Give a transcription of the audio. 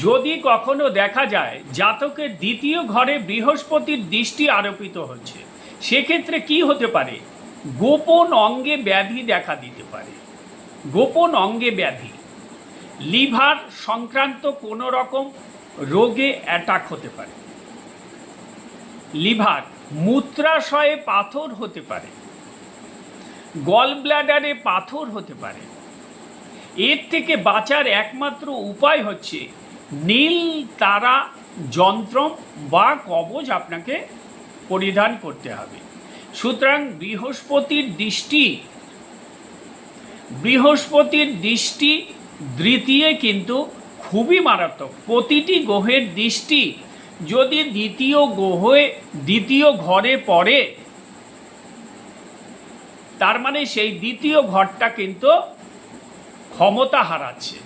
যদি কখনো দেখা যায় জাতকের দ্বিতীয় ঘরে বৃহস্পতির দৃষ্টি আরোপিত হচ্ছে, সেক্ষেত্রে কি হতে পারে? গোপন অঙ্গে ব্যাধি দেখা দিতে পারে। গোপন অঙ্গে ব্যাধি, লিভার সংক্রান্ত কোনো রকম রোগে অ্যাটাক হতে পারে। লিভার, মূত্রাশয়ে পাথর হতে পারে, গল ব্লাডারে পাথর হতে পারে। এর থেকে বাঁচার একমাত্র উপায় হচ্ছে নীল তারা যন্ত্র বা কবচ আপনাকে পরিধান করতে হবে। সুতরাং বৃহস্পতির দৃষ্টি দ্বিতীয় কিন্তু খুবই মারাত্মক। প্রতিটি গ্রহের দৃষ্টি যদি দ্বিতীয় ঘরে পড়ে, তার মানে সেই দ্বিতীয় ঘরটা কিন্তু ক্ষমতা হারাচ্ছে।